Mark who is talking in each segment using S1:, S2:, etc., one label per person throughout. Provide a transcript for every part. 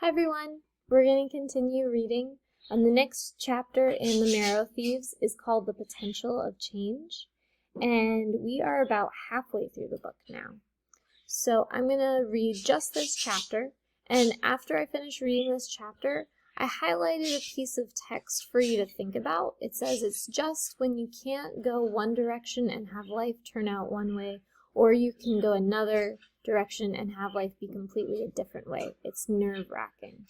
S1: Hi everyone! We're going to continue reading, and the next chapter in the Marrow Thieves is called The Potential of Change, and we are about halfway through the book now. So I'm going to read just this chapter, and after I finish reading this chapter, I highlighted a piece of text for you to think about. It says it's just when you can't go one direction and have life turn out one way, or you can go another direction and have life be completely a different way. It's nerve-wracking.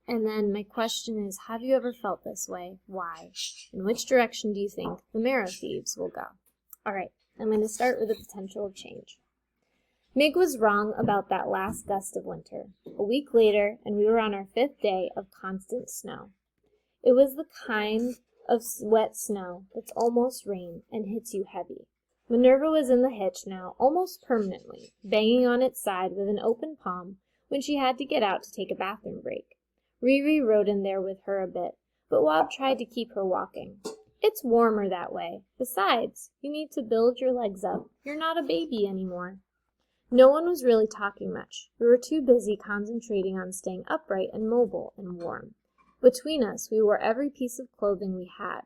S1: And then my question is, have you ever felt this way? Why? In which direction do you think the Marrow Thieves will go? Alright, I'm going to start with the potential of change. Mig was wrong about that last gust of winter. A week later, and we were on our 5th day of constant snow. It was the kind of wet snow that's almost rain and hits you heavy. Minerva was in the hitch now, almost permanently, banging on its side with an open palm when she had to get out to take a bathroom break. Riri rode in there with her a bit, but Wob tried to keep her walking. It's warmer that way. Besides, you need to build your legs up. You're not a baby anymore. No one was really talking much. We were too busy concentrating on staying upright and mobile and warm. Between us, we wore every piece of clothing we had.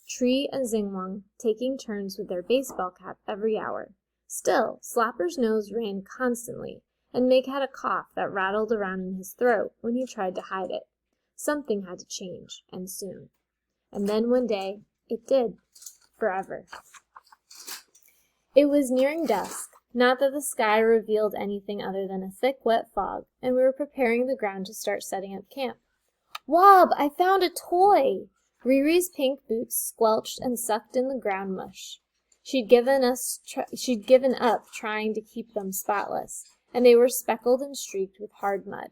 S1: Tree and Xingwang taking turns with their baseball cap every hour. Still, Slapper's nose ran constantly, and Mig had a cough that rattled around in his throat when he tried to hide it. Something had to change, and soon. And then one day, it did. Forever. It was nearing dusk, not that the sky revealed anything other than a thick, wet fog, and we were preparing the ground to start setting up camp. "Wob, I found a toy!" Riri's pink boots squelched and sucked in the ground mush. She'd given up trying to keep them spotless, and they were speckled and streaked with hard mud.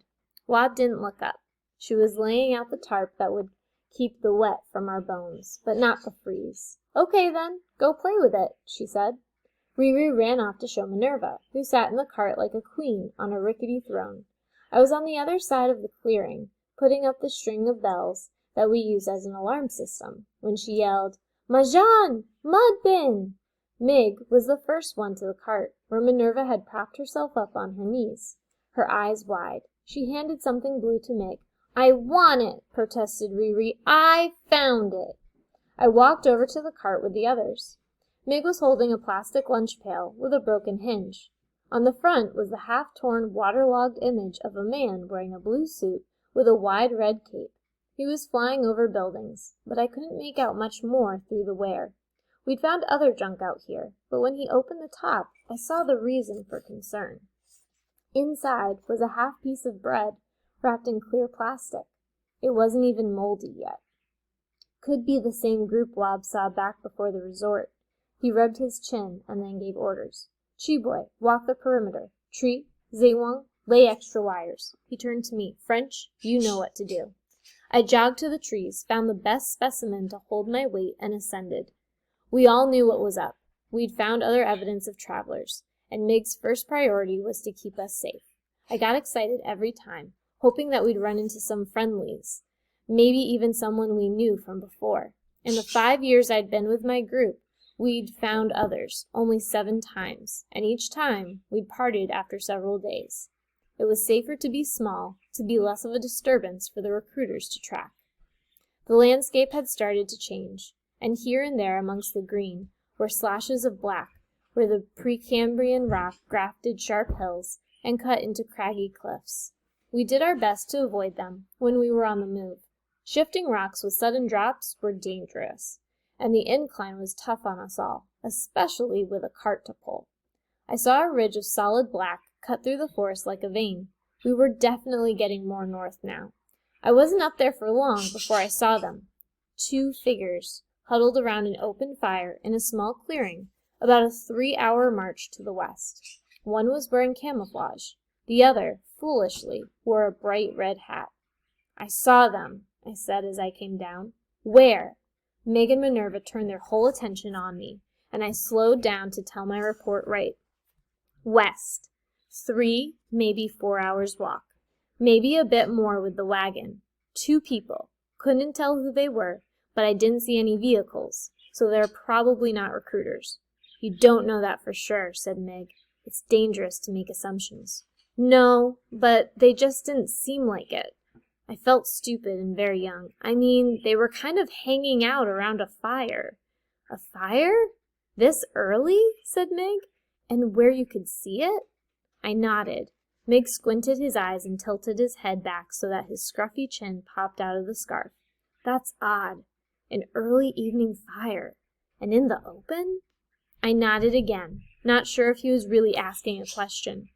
S1: Wob didn't look up. She was laying out the tarp that would keep the wet from our bones, but not the freeze. "Okay then, go play with it," she said. Riri ran off to show Minerva, who sat in the cart like a queen on a rickety throne. I was on the other side of the clearing, putting up the string of bells that we use as an alarm system, when she yelled, "Majan! Mud bin!" Mig was the first one to the cart, where Minerva had propped herself up on her knees, her eyes wide. She handed something blue to Mig. "I want it," protested Riri. "I found it." I walked over to the cart with the others. Mig was holding a plastic lunch pail with a broken hinge. On the front was the half-torn, waterlogged image of a man wearing a blue suit with a wide red cape. He was flying over buildings, but I couldn't make out much more through the wear. We'd found other junk out here, but when he opened the top, I saw the reason for concern. Inside was a half piece of bread wrapped in clear plastic. It wasn't even moldy yet. Could be the same group Wob saw back before the resort. He rubbed his chin and then gave orders. "Chi-boy, walk the perimeter. Tree, Xingwang, lay extra wires." He turned to me. "French, you know what to do." I jogged to the trees, found the best specimen to hold my weight, and ascended. We all knew what was up. We'd found other evidence of travelers, and Mig's first priority was to keep us safe. I got excited every time, hoping that we'd run into some friendlies, maybe even someone we knew from before. In the 5 years I'd been with my group, we'd found others, only 7 times, and each time we'd parted after several days. It was safer to be small, to be less of a disturbance for the recruiters to track. The landscape had started to change, and here and there amongst the green were slashes of black, where the Precambrian rock grafted sharp hills and cut into craggy cliffs. We did our best to avoid them when we were on the move. Shifting rocks with sudden drops were dangerous, and the incline was tough on us all, especially with a cart to pull. I saw a ridge of solid black cut through the forest like a vein. We were definitely getting more north now. I wasn't up there for long before I saw them. 2 figures, huddled around an open fire in a small clearing, about a 3-hour march to the west. One was wearing camouflage. The other, foolishly, wore a bright red hat. "I saw them," I said as I came down. "Where?" Mig and Minerva turned their whole attention on me, and I slowed down to tell my report right. "West. 3, maybe 4 hours walk. Maybe a bit more with the wagon. 2 people. Couldn't tell who they were, but I didn't see any vehicles, so they're probably not recruiters." "You don't know that for sure," said Mig. "It's dangerous to make assumptions." No, but they just didn't seem like it. I felt stupid and very young. I mean, they were kind of hanging out around a fire. A fire? This early? Said Mig. And where you could see it? I nodded. Mig squinted his eyes and tilted his head back so that his scruffy chin popped out of the scarf. That's odd. An early evening fire. And in the open? I nodded again, not sure if he was really asking a question.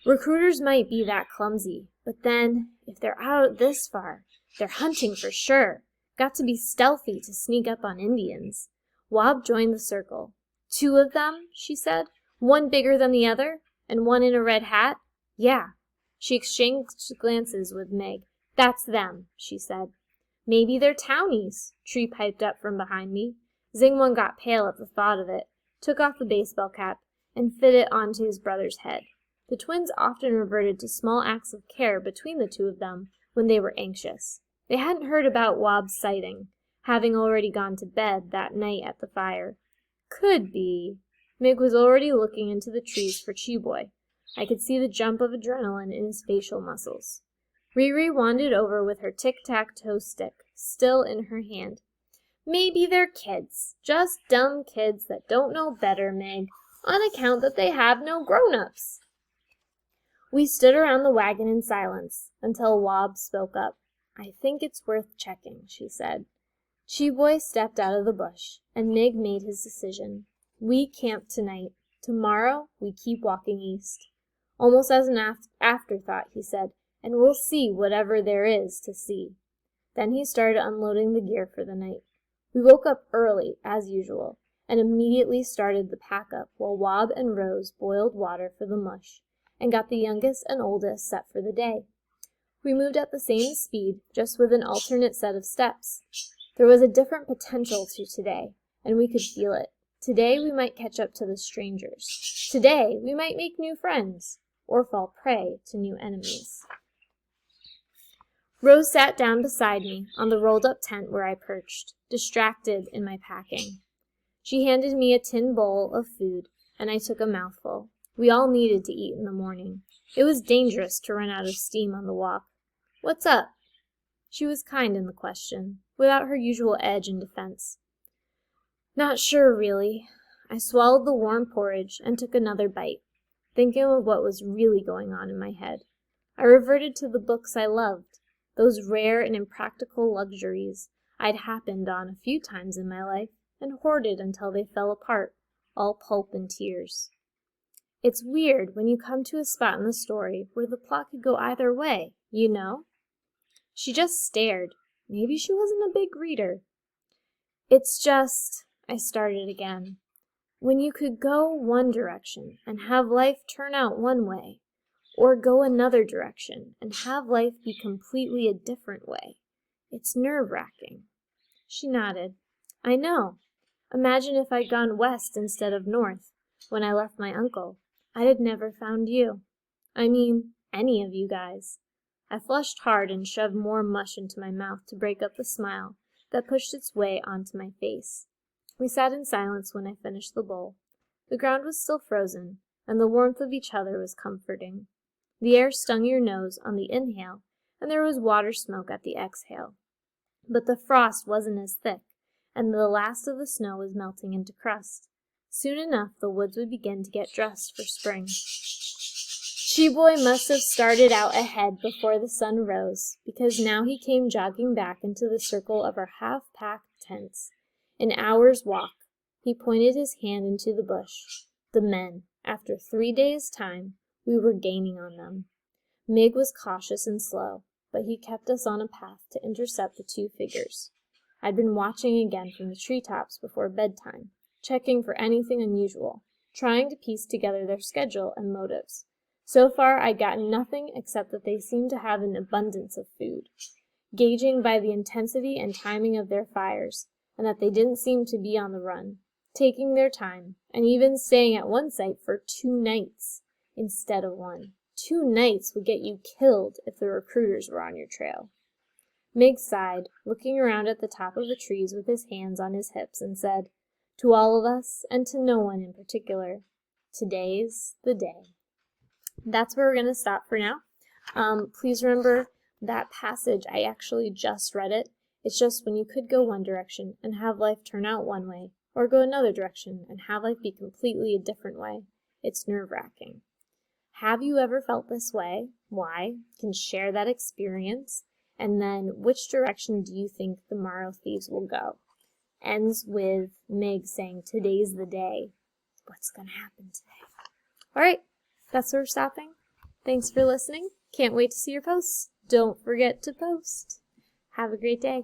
S1: Recruiters might be that clumsy, but then, if they're out this far, they're hunting for sure. Got to be stealthy to sneak up on Indians. Wob joined the circle. 2 of them, she said. One bigger than the other, and one in a red hat? Yeah. She exchanged glances with Meg. That's them, she said. Maybe they're townies, Tree piped up from behind me. Zingwon got pale at the thought of it, took off the baseball cap, and fit it onto his brother's head. The twins often reverted to small acts of care between the 2 of them when they were anxious. They hadn't heard about Wob's sighting, having already gone to bed that night at the fire. Could be. Mig was already looking into the trees for Cheeboy. I could see the jump of adrenaline in his facial muscles. Riri wandered over with her tic-tac-toe stick, still in her hand. Maybe they're kids, just dumb kids that don't know better, Meg, on account that they have no grown-ups. We stood around the wagon in silence until Wob spoke up. I think it's worth checking, she said. Cheeboy stepped out of the bush, and Mig made his decision. We camp tonight. Tomorrow, we keep walking east. Almost as an afterthought, he said, and we'll see whatever there is to see. Then he started unloading the gear for the night. We woke up early, as usual, and immediately started the pack-up while Wob and Rose boiled water for the mush, and got the youngest and oldest set for the day. We moved at the same speed, just with an alternate set of steps. There was a different potential to today, and we could feel it. Today we might catch up to the strangers. Today we might make new friends, or fall prey to new enemies. Rose sat down beside me on the rolled-up tent where I perched, distracted in my packing. She handed me a tin bowl of food, and I took a mouthful. We all needed to eat in the morning. It was dangerous to run out of steam on the walk. What's up? She was kind in the question, without her usual edge in defense. Not sure, really. I swallowed the warm porridge and took another bite, thinking of what was really going on in my head. I reverted to the books I loved, those rare and impractical luxuries I'd happened on a few times in my life and hoarded until they fell apart, all pulp and tears. It's weird when you come to a spot in the story where the plot could go either way, you know? She just stared. Maybe she wasn't a big reader. It's just, I started again. When you could go one direction and have life turn out one way, or go another direction and have life be completely a different way, it's nerve-wracking. She nodded. I know. Imagine if I'd gone west instead of north when I left my uncle. I'd have never found you. I mean, any of you guys. I flushed hard and shoved more mush into my mouth to break up the smile that pushed its way onto my face. We sat in silence when I finished the bowl. The ground was still frozen, and the warmth of each other was comforting. The air stung your nose on the inhale, and there was water smoke at the exhale. But the frost wasn't as thick, and the last of the snow was melting into crust. Soon enough, the woods would begin to get dressed for spring. Cheeboy must have started out ahead before the sun rose, because now he came jogging back into the circle of our half-packed tents. An hour's walk. He pointed his hand into the bush. The men. After 3 days' time, we were gaining on them. Mig was cautious and slow, but he kept us on a path to intercept the 2 figures. I'd been watching again from the treetops before bedtime, checking for anything unusual, trying to piece together their schedule and motives. So far, I'd gotten nothing except that they seemed to have an abundance of food, gauging by the intensity and timing of their fires, and that they didn't seem to be on the run, taking their time, and even staying at one site for 2 nights instead of 1. 2 nights would get you killed if the recruiters were on your trail. Mig sighed, looking around at the top of the trees with his hands on his hips, and said, "To all of us, and to no one in particular, today's the day." that's where we're going to stop for now. Please remember that passage, I actually just read it. It's just when you could go one direction and have life turn out one way, or go another direction and have life be completely a different way. It's nerve-wracking. Have you ever felt this way? Why? You can share that experience. And then, which direction do you think the Marrow Thieves will go? Ends with Meg saying, today's the day. What's going to happen today? All right, that's where we're stopping. Thanks for listening. Can't wait to see your posts. Don't forget to post. Have a great day.